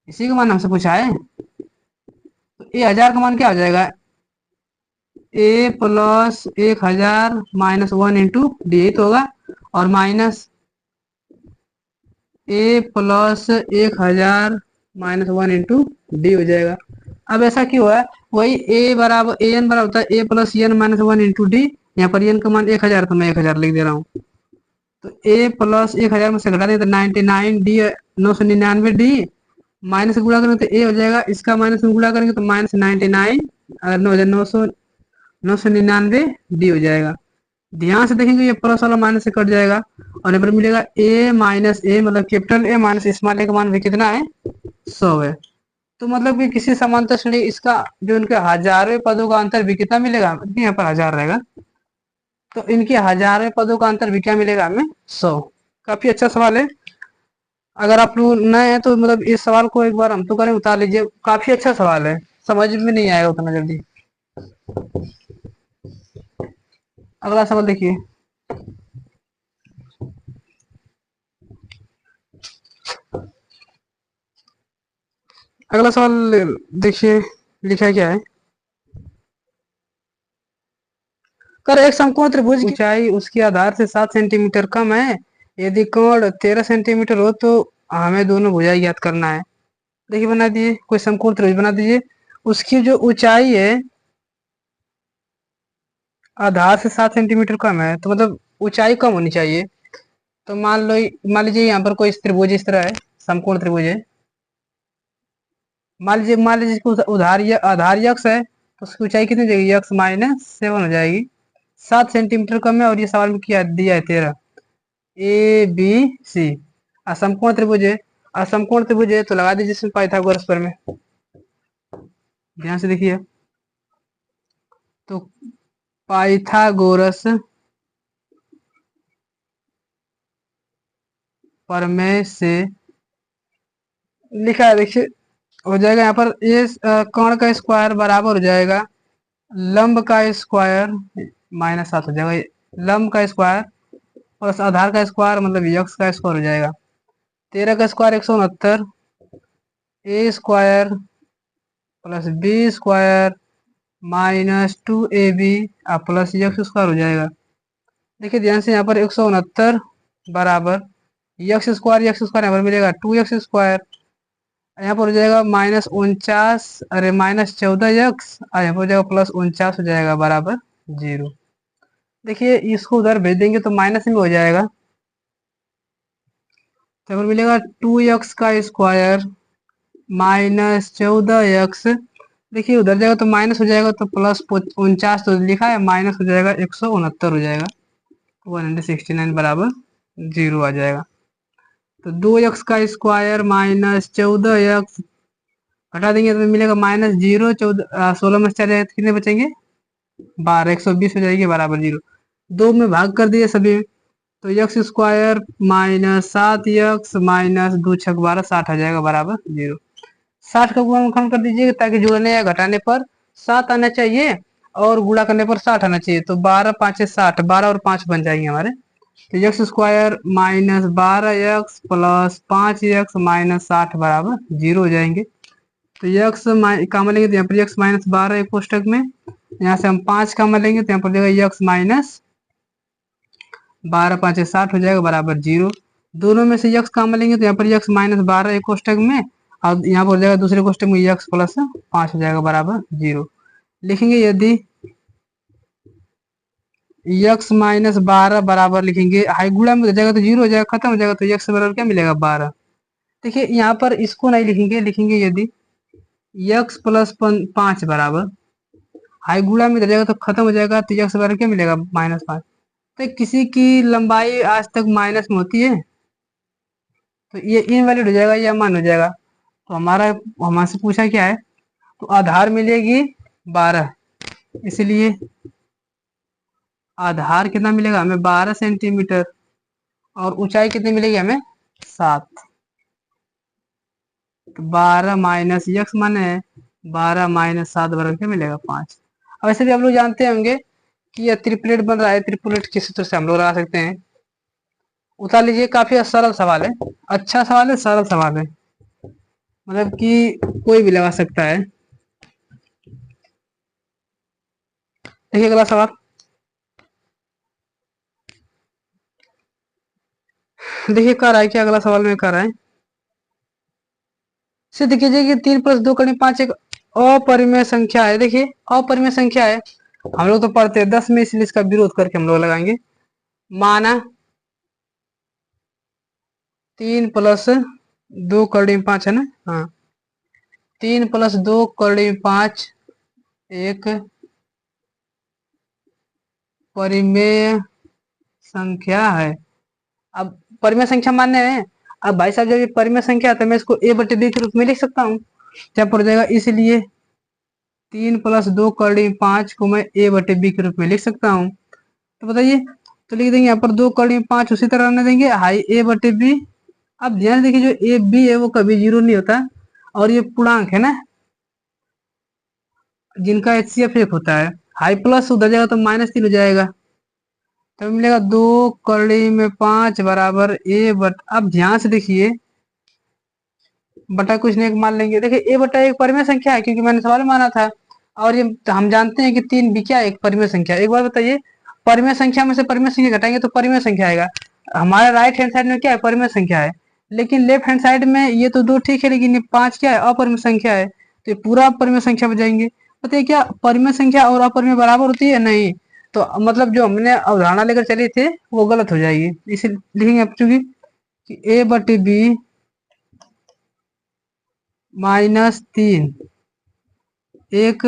[SPEAKER 1] इसी का मान हमसे पूछा है। तो ए 1000 का मान क्या हो जाएगा? A plus 1000 minus 1 into D, तो होगा, और माइनस ए प्लस 1000 माइनस 1 इंटू डी हो जाएगा। अब ऐसा क्यों है? वही ए बराबर ए एन बराबर होता है a plus N minus 1 into d. यहाँ पर एन का मान 1000, तो मैं 1000 लिख दे रहा हूँ। तो ए प्लस 1000 में से घटा दें तो 99 डी, 999 डी, माइनस से गुणा करेंगे तो ए हो जाएगा, इसका माइनस में गुणा करेंगे तो माइनस 99, अगर 999 डी हो जाएगा। ध्यान से देखेंगे ये प्लस वाला माइनस से कट जाएगा, और यहाँ पर मिलेगा ए माइनस ए, मतलब कैपिटल ए माइनस स्मॉल ए का मान भी कितना है? 100 है। तो मतलब कि किसी समांतर श्रेणी इसका जो इनके 1000वें पदों का अंतर भी कितना मिलेगा? यहाँ पर 1000 रहेगा, तो इनके 1000वें पदों का अंतर भी क्या मिलेगा हमें? 100। काफी अच्छा सवाल है। अगर आप लोग नए हैं तो मतलब इस सवाल को एक बार हम तो करें, उतार लीजिए, काफी अच्छा सवाल है, समझ में नहीं आएगा उतना जल्दी। अगला सवाल देखिए। अगला सवाल देखिए, लिखा क्या है? कर एक समकोण त्रिभुज की ऊंचाई उसके आधार से 7 सेंटीमीटर कम है, यदि कोण 13 सेंटीमीटर हो तो हमें दोनों भुजाएं ज्ञात करना है। देखिए बना दिए, कोई समकोण त्रिभुज बना दीजिए, उसकी जो ऊंचाई है आधार से 7 सेंटीमीटर कम है, तो मतलब ऊंचाई कम होनी चाहिए। तो मान लीजिए यहाँ पर कोई त्रिभुज इस तरह है, समकोण त्रिभुज है। मान लीजिए इसको आधार यक्स है, तो उसकी ऊंचाई कितनी हो जाएगी? यक्स माइनस 7 हो जाएगी। 7 सेंटीमीटर कम है, और ये सवाल में किया दिया है 13। ए बी सी असमकोण त्रिभुज है। असमकोण त्रिभुज है तो लगा दीजिए इसमें पाइथागोरस प्रमेय। ध्यान से देखिए, तो पाइथागोरस प्रमेय से लिखा है, देखिए हो जाएगा यहाँ पर ये कर्ण का स्क्वायर बराबर हो जाएगा लंब का स्क्वायर माइनस 7 हो जाएगा, लंब का स्क्वायर प्लस आधार का स्क्वायर, मतलब यक्स का स्क्वायर हो जाएगा। 13 का square 169, a square plus b square minus 2ab plus यक्स स्क्वायर हो जाएगा। देखिए ध्यान से, यहाँ पर 169 बराबर यक्स स्क्वायर यहाँ पर मिलेगा 2x स्क्वायर, यहाँ पर हो जाएगा -49, अरे -14x, और यहाँ पर हो जाएगा +49 हो जाएगा बराबर 0। देखिए इसको उधर भेज देंगे तो माइनस में हो जाएगा, तो यहाँ पर मिलेगा 2x का स्क्वायर -14x। देखिए उधर जाएगा तो माइनस हो जाएगा, तो +49 तो लिखा है, माइनस हो जाएगा 169 हो जाएगा, 169 बराबर 0 आ जाएगा। तो 2x का स्क्वायर -14x घटा देंगे तो मिलेगा -0, 14 16 में से 4 जाएगा तो कितने बचेंगे, 12, 120 हो जाएगी बराबर 0। 2 में भाग कर दिए सभी, तो x स्क्वायर -7x -2 छक 12, 60 आ जाएगा बराबर 0। 60 का गुणनखंड कर दीजिए ताकि जोड़ने या घटाने पर 7 आना चाहिए और गुणा करने पर 60 आना चाहिए, तो 12 5 60, 12 और 5 बन जाएंगे हमारे। तो x square -12x plus 5x -60 बराबर 0 हो जाएंगे। तो एक्स कॉमन लेंगे तो यहाँ पर एक्स -12 एक कोष्टक में, यहाँ से हम 5 कॉमन लेंगे तो यहाँ पर जाएगा एक्स -12 5 60 हो जाएगा बराबर 0। दोनों में से एक्स कॉमन लेंगे तो यहाँ पर एक्स -12 एक कोष्टक में, और यहाँ पर हो जाएगा दूसरे कोष्टक में एक्स प्लस 5 हो जाएगा बराबर 0। लिखेंगे यदि एक्स -12 बराबर लिखेंगे, हाई गुणा में हो जाएगा तो 0 हो जाएगा, खत्म हो जाएगा, तो एक्स बराबर क्या मिलेगा 12। देखिए यहाँ पर इसको नहीं लिखेंगे, लिखेंगे यदि एक्स प्लस 5 बराबर, हाई गुणा में हो जाएगा तो खत्म हो जाएगा, तो एक्स बराबर क्या मिलेगा -5। तो किसी की लंबाई आज तक माइनस में होती है, तो ये इनवैलिड हो जाएगा, ये मान हो जाएगा। तो हमसे पूछा क्या है, तो आधार मिलेगी 12, इसलिए आधार कितना मिलेगा हमें 12 सेंटीमीटर, और ऊंचाई कितनी मिलेगी हमें 7। तो 12 माइनस एक्स माने 12 -7 बराबर क्या मिलेगा 5। अब ऐसे भी आप लोग जानते होंगे कि यह त्रिप्लेट बन रहा है, त्रिप्लेट किस सूत्र से हम लोग लगा सकते हैं, उतार लीजिए। काफी सरल सवाल है, अच्छा सवाल है, सरल सवाल है, मतलब कि कोई भी लगा सकता है। देखिए अगला सवाल, देखिए कर रहा है क्या, अगला सवाल में कर रहा है, सिद्ध कीजिए कि 3 + 2 × 5 एक अपरिमेय संख्या है। देखिए अपरिमेय संख्या है, हम लोग तो पढ़ते हैं 10 में, इसलिए इसका विरोध करके हम लोग लगाएंगे। माना 3 + 2 × 5 है ना, हाँ 3 + 2 × 5 एक परिमेय संख्या है। अब परिमेय संख्या मान्य है, अब भाई साहब जब ये परिमेय संख्या है तो मैं इसको a/b के रूप में लिख सकता हूँ, क्या पड़ जाएगा, इसलिए 3 + 2 × 5 को मैं a/b के रूप में लिख सकता हूँ। तो बताइए, तो लिख देंगे यहाँ पर 2 × 5 उसी तरह रहने देंगे, हाई a/b। अब ध्यान देखिए जो ए बी है वो कभी 0 नहीं होता, और ये पूर्णांक है ना जिनका HCF 1 होता है, हाई प्लस उधर जाएगा तो -3 हो जाएगा, तो मिलेगा 2 × 5 बराबर अब ध्यान से देखिए, बटा कुछ नहीं एक मान लेंगे। देखिए a/1 परिमेय संख्या है क्योंकि मैंने सवाल माना था, और ये हम जानते हैं कि 3 भी क्या है, एक परिमेय संख्या। एक बार बताइए, परिमेय संख्या में से परिमेय संख्या घटाएंगे तो परिमेय संख्या आएगा। हमारा राइट हैंड साइड में क्या है, परिमेय संख्या है, लेकिन लेफ्ट हैंड साइड में ये तो 2 ठीक है, लेकिन ये 5 क्या है, अपरिमेय संख्या है, तो ये पूरा परिमेय संख्या बजाएंगे। बताइए क्या परिमेय संख्या और अपरिमेय बराबर होती है, नहीं, तो मतलब जो हमने अवधारणा लेकर चले थे वो गलत हो जाएगी, इसे लिखेंगे आप चूंकि a/b -3 एक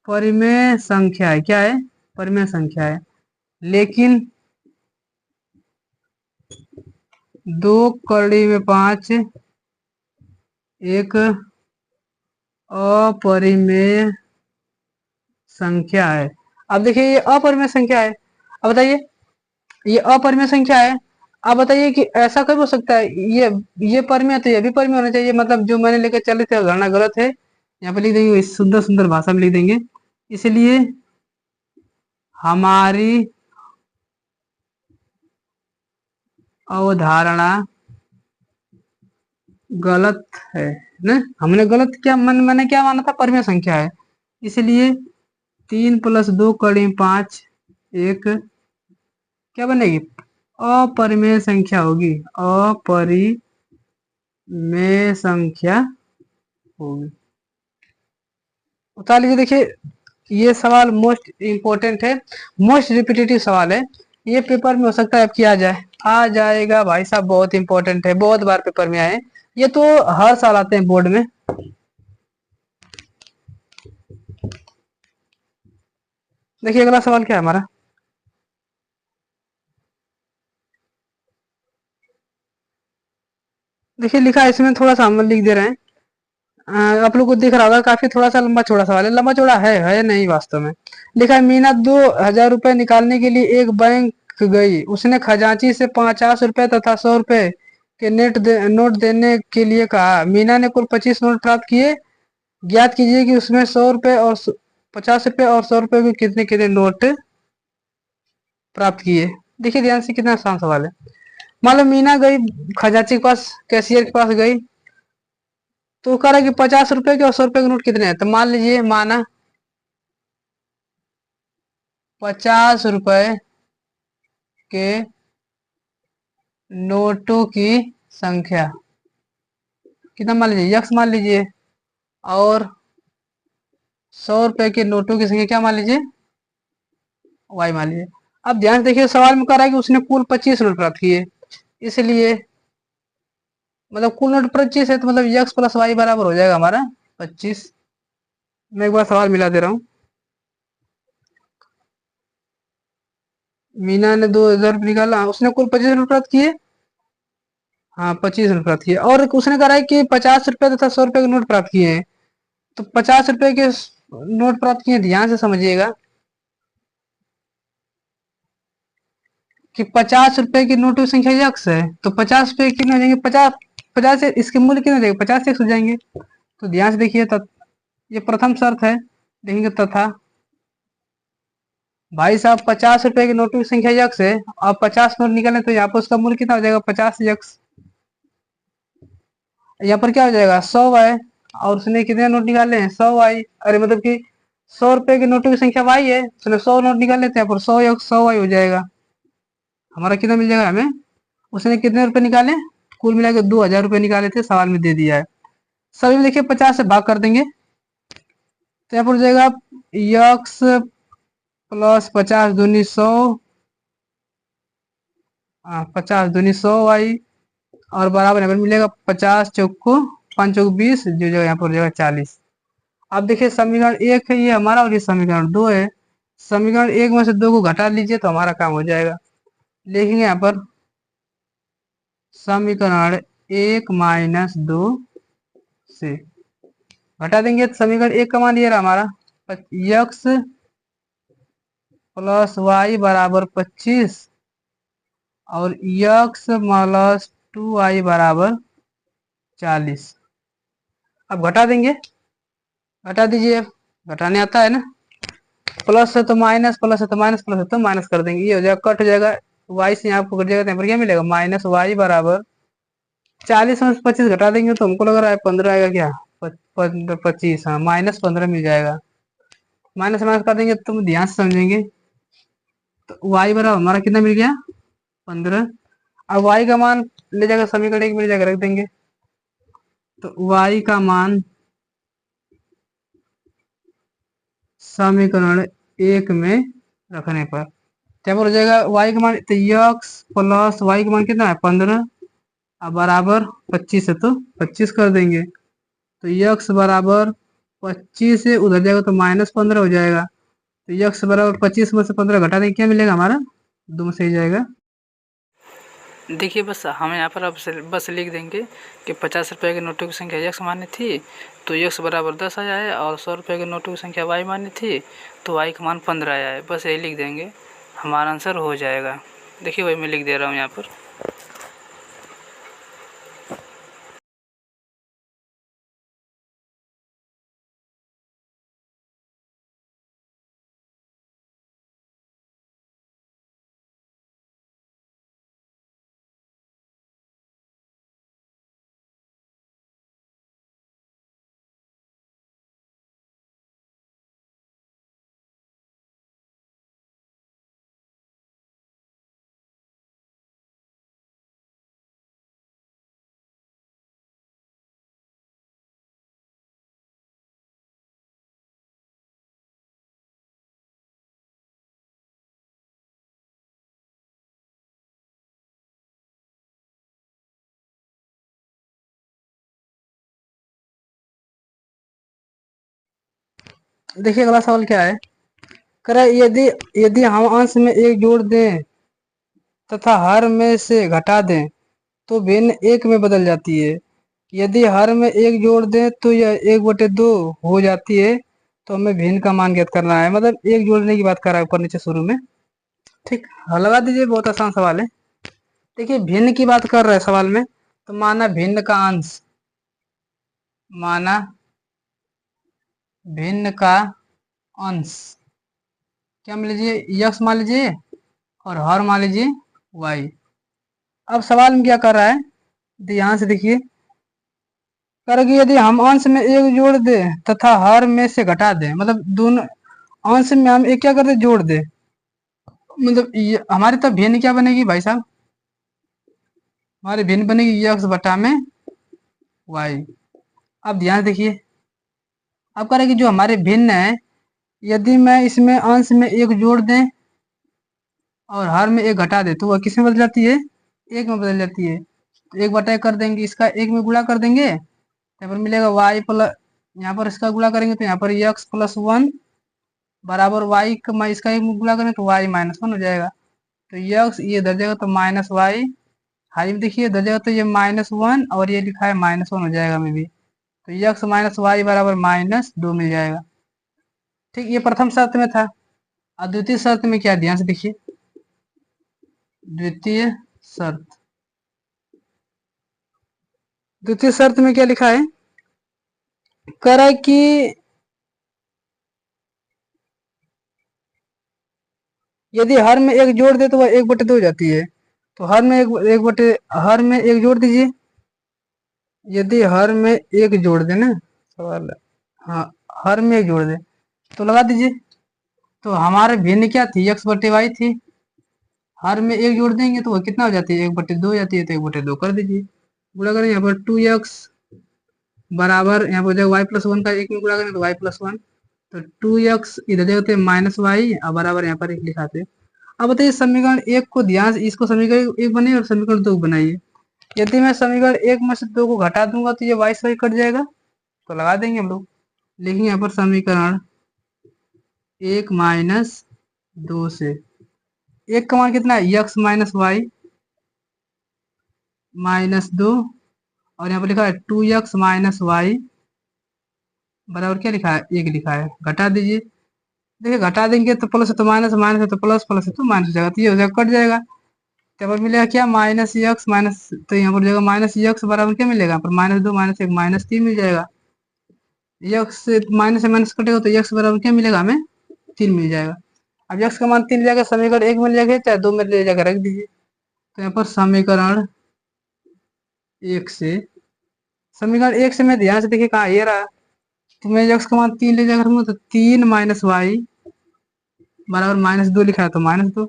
[SPEAKER 1] परिमेय संख्या है, क्या है, परिमेय संख्या है, लेकिन 2 × 5 एक अपरिमेय संख्या है। अब देखिए ये अपरिमेय संख्या है, अब बताइए ये अपरिमेय संख्या है, अब बताइए कि ऐसा कब हो सकता है, ये परिमेय तो ये भी परिमेय होना चाहिए, मतलब जो मैंने लेकर चले थे अवधारणा गलत है। यहाँ पे लिख देंगे सुंदर सुंदर भाषा में लिख देंगे, इसलिए हमारी अवधारणा गलत है ना, हमने गलत क्या मैंने क्या माना था, परिमेय संख्या है, इसलिए 3 + 2 × 5 एक क्या बनेगी, अपरिमेय संख्या होगी, अपरिमेय में संख्या होगी। उतार लीजिए। देखिए ये सवाल मोस्ट इम्पोर्टेंट है, मोस्ट रिपीटेटिव सवाल है। ये पेपर में हो सकता है आपकी आ जाए, आ जाएगा भाई साहब, बहुत इंपॉर्टेंट है, बहुत बार पेपर में आए। ये तो हर साल आते हैं बोर्ड में। देखिए अगला सवाल क्या है हमारा। देखिए लिखा है इसमें, थोड़ा सा हम लिख दे रहे हैं। आप लोग को दिख रहा होगा, काफी थोड़ा सा लंबा चौड़ा सवाल है। लंबा चौड़ा है नहीं वास्तव में। लिखा है मीना 2,000 रुपए निकालने के लिए एक बैंक गई। उसने खजांची से 50 रुपए तथा 100 रुपए के नोट देने के लिए कहा। मीना ने कुल 25 नोट प्राप्त किए। ज्ञात कीजिए कि उसमें 100 रुपए और 50 रुपए और 100 रुपए के कितने कितने नोट प्राप्त किए। देखिए ध्यान से, कितना आसान सवाल है। मान लो मीना गई खजांची के पास, कैशियर के पास गई, तो कह रहा है कि 50 रुपए के और 100 रुपए के नोट कितने हैं। तो मान लीजिए, माना 50 रुपए के नोटों की संख्या कितना मान लीजिए, यक्स मान लीजिए, और 100 रुपए के नोटों की संख्या क्या मान लीजिए, वाई मान लीजिए। अब ध्यान से देखिए, सवाल में कह रहा है कि उसने कुल 25 नोट प्राप्त किए, इसलिए मतलब कुल नोट 25 है, तो मतलब यक्स प्लस वाई बराबर हो जाएगा हमारा 25। मैं एक बार सवाल मिला दे रहा हूँ। मीना ने 2,000 निकाला, उसने कुल 25 नोट प्राप्त किए। हाँ 25 नोट प्राप्त किए, और उसने कहा है कि 50 रुपए तथा 100 रुपए के नोट प्राप्त किए हैं। तो 50 रुपए के नोट प्राप्त किए, ध्यान से समझिएगा कि 50 रुपए की नोटों की संख्या यक्स है, तो 50 रुपए कितने हो जाएंगे, 50, 50 से इसके मूल्य कितने हो जाएंगे, 50 हो जाएंगे। तो ध्यान से देखिए, ये प्रथम शर्त है। देखेंगे तथा भाई साहब 50 रुपए की नोटों की संख्या यक्स है, अब 50 नोट निकले तो यहाँ पर उसका मूल्य कितना हो जाएगा, 50 यक्स। यहाँ पर क्या हो जाएगा, 100 वाई, और उसने कितने नोट निकाले हैं, 100 वाई। अरे मतलब कि 100 रुपए की नोटों की संख्या वाई है, उसने 100 नोट निकाल लेते हैं, यहाँ पर 100 यक्स 100 वाई हो जाएगा। हमारा कितना मिल जाएगा हमें, उसने कितने रुपए निकाले, कुल मिला के 2,000 रुपए निकाले थे, सवाल में दे दिया है। सभी में देखिए 50 से भाग कर देंगे, तो यहाँ पर हो जाएगा यक्स प्लस 50 दूनी 100, 50 दूनी 100 वाई, और बराबर यहाँ पर मिलेगा 50 चौको 5 चौक 20, जो जगह यहाँ पर हो जाएगा 40। अब देखिए समीकरण 1 है ये हमारा, और ये समीकरण 2 है। समीकरण 1 में से 2 को घटा लीजिए तो हमारा काम हो जाएगा। लिखेंगे यहाँ पर समीकरण 1 - 2 से घटा देंगे, तो समीकरण 1 का मान ये रहा हमारा, यक्स प्लस वाई बराबर 25, और यक्स प्लस 2 वाई बराबर 40। अब घटा देंगे, घटा दीजिए, घटाने आता है ना। प्लस है तो माइनस, प्लस है तो माइनस, प्लस है तो माइनस कर देंगे, ये हो जाएगा, कट हो जाएगा। वाई से यहाँ पर कट जाएगा, तो यहाँ पर क्या मिलेगा, माइनस वाई बराबर 40 में से 25 घटा देंगे तो हमको लग रहा है 15 आएगा क्या, 25, हाँ -15 मिल जाएगा। माइनस माइनस कर देंगे, तुम ध्यान से समझेंगे। तो वाई बराबर हमारा कितना मिल गया, 15। अब वाई का मान ले जाकर समीकरण 1 में ले जाकर रख देंगे, तो वाई का मान समीकरण 1 में रखने पर क्या हो जाएगा, वाई का मान, तो यक्स प्लस वाई का मान कितना है, 15, अब बराबर 25 है तो 25 कर देंगे, तो यक्स बराबर 25 से उधर जाएगा तो -15 हो जाएगा। तो यक्स बराबर 25 में से 15 घटा देंगे, क्या मिलेगा हमारा, 2 में से ही जाएगा।
[SPEAKER 2] देखिए बस हमें यहाँ पर अब बस लिख देंगे कि 50 रुपये के नोटों की संख्या यक्स मानी थी, तो यक्स बराबर 10 आया है, और 100 रुपये के नोटों की संख्या वाई मानी थी, तो वाई का मान 15 आया है। बस यही लिख देंगे, हमारा आंसर हो जाएगा। देखिए वही मैं लिख दे रहा हूँ यहाँ पर।
[SPEAKER 1] देखिए अगला सवाल क्या है, कह रहा है यदि यदि हम अंश में एक जोड़ दें तथा हर में से घटा दें तो भिन्न एक में बदल जाती है। यदि हर में एक जोड़ दें तो यह 1/2 हो जाती है। तो हमें भिन्न का मान ज्ञात करना है, मतलब एक जोड़ने की बात कर रहा है ऊपर नीचे शुरू में। ठीक, लगा दीजिए, बहुत आसान सवाल है। देखिए भिन्न की बात कर रहा है सवाल में, तो माना भिन्न का अंश, माना भिन्न का अंश क्या मान लीजिए, यक्स मान लीजिए, और हर मान लीजिए वाई। अब सवाल में क्या कर रहा है, ध्यान से देखिए, करेंगे यदि हम अंश में एक जोड़ दे तथा हर में से घटा दें, मतलब दोनों अंश में हम एक क्या कर दे, जोड़ दे, मतलब हमारी तो भिन्न क्या बनेगी भाई साहब, हमारी भिन्न बनेगी यक्स बटा में वाई। अब ध्यान देखिए, अब करेंगे जो हमारे भिन्न है, यदि मैं इसमें अंश में एक जोड़ दें और हर में एक घटा दे तो वह किस में बदल जाती है, एक में बदल जाती है। तो एक बटा एक कर देंगे, इसका एक में गुणा कर देंगे, यहाँ पर मिलेगा वाई प्लस, यहाँ पर इसका गुणा करेंगे तो यहाँ पर यक्स प्लस 1 बराबर वाई का, इसका एक में गुणा करेंगे तो वाई माइनस 1 हो जाएगा। तो यक्स ये इधर जाएगा तो माइनस वाई, हाई में देखिए इधर जाएगा तो ये -1 और ये लिखा है -1 हो जाएगा में भी। तो यक्स माइनस वाई बराबर -2 मिल जाएगा। ठीक, ये प्रथम शर्त में था। और द्वितीय शर्त में क्या, ध्यान से देखिए, द्वितीय शर्त, द्वितीय शर्त में क्या लिखा है, कह रहा है कि यदि हर में एक जोड़ दे तो वह 1/2 हो जाती है। तो हर में हर में एक जोड़ दीजिए, यदि हर में एक जोड़ दे ना, सवाल है, हाँ, हर में एक जोड़ दे तो लगा दीजिए। तो हमारे भिन्न क्या थी, एक्स बटे वाई थी, हर में एक जोड़ देंगे तो वह कितना हो जाती है, 1/2 हो जाती है। तो 1/2 कर दीजिए, गुणा करें यहाँ पर 2x बराबर, यहाँ पर वाई प्लस 1 का एक में गुणा करें तो वाई प्लस 1, तो 2x इधर जगह माइनस वाई और बराबर यहाँ पर एक लिखाते। अब बताइए समीकरण एक को ध्यान से, इसको समीकरण एक बनाइए और समीकरण दो बनाइए। यदि मैं समीकरण एक में से दो को घटा दूंगा तो ये वाई से वाई कट जाएगा, तो लगा देंगे हम लोग, लिखेंगे यहाँ पर समीकरण 1 माइनस 2 से, एक का मान कितना है, यक्स माइनस वाई -2, और यहाँ पर लिखा है 2x माइनस वाई बराबर क्या लिखा है, एक लिखा है। घटा दीजिए, देखिए घटा देंगे तो प्लस है तो माइनस, माइनस है तो प्लस, प्लस है तो माइनस हो जाएगा, तो ये हो जाएगा, कट जाएगा। तो यहाँ पर मिलेगा क्या, माइनस यक्स माइनस, तो यहाँ पर जाएगा माइनस यक्स बराबर क्या मिलेगा, पर -2 -1 -3 मिल जाएगा। यक्स से माइनस से माइनस कटेगा तो यक्स बराबर क्या मिलेगा, हमें 3 मिल जाएगा। अब यक्स का मान 3 जाएगा, समीकरण एक में ले जाके चाहे दो में ले जाकर रख दीजिए। तो यहाँ पर समीकरण एक से, समीकरण एक से मैं ध्यान से देखिए कहाँ ये रहा, तो मैं यक्स का मान 3 ले जाकर रखूंगा तो 3 माइनस वाई बराबर -2 लिखा है तो -2,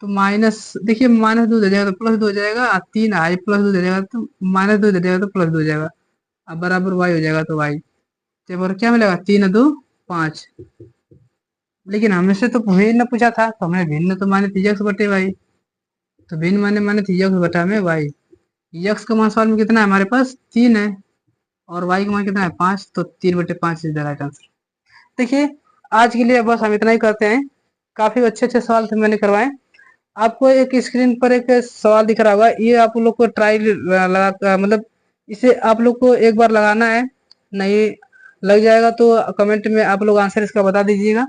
[SPEAKER 1] तो माइनस देखिए -2 दे जाएगा तो +2 हो जाएगा, 3 आई +2 दे जाएगा तो -2 दे जाएगा तो +2 हो जाएगा। अब बराबर वाई हो जाएगा तो वाई, तो क्या मिलेगा, 3 2 5। लेकिन हमसे तो भिन्न पूछा था, तो हमने भिन्न तो माने थी यक्स बटे वाई, तो भिन्न माने थी यक्स बटा में वाई। यक्स का मान सवाल में कितना है हमारे पास, 3 है, और वाई का मान कितना है, 5, तो 3/5 इज द राइट आंसर। देखिए आज के लिए बस हम इतना ही करते हैं, काफी अच्छे अच्छे सवाल थे मैंने करवाए। आपको एक स्क्रीन पर एक सवाल दिख रहा होगा, ये आप लोग को ट्राई लगा, मतलब इसे आप लोग को एक बार लगाना है, नहीं लग जाएगा तो कमेंट में आप लोग आंसर इसका बता दीजिएगा,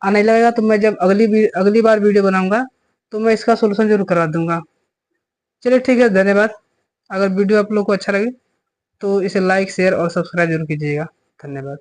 [SPEAKER 1] और नहीं लगेगा तो मैं जब अगली बार वीडियो बनाऊंगा तो मैं इसका सोल्यूशन जरूर करा दूंगा। चलिए ठीक है, धन्यवाद। अगर वीडियो आप लोग को अच्छा लगे तो इसे लाइक शेयर और सब्सक्राइब जरूर कीजिएगा। धन्यवाद।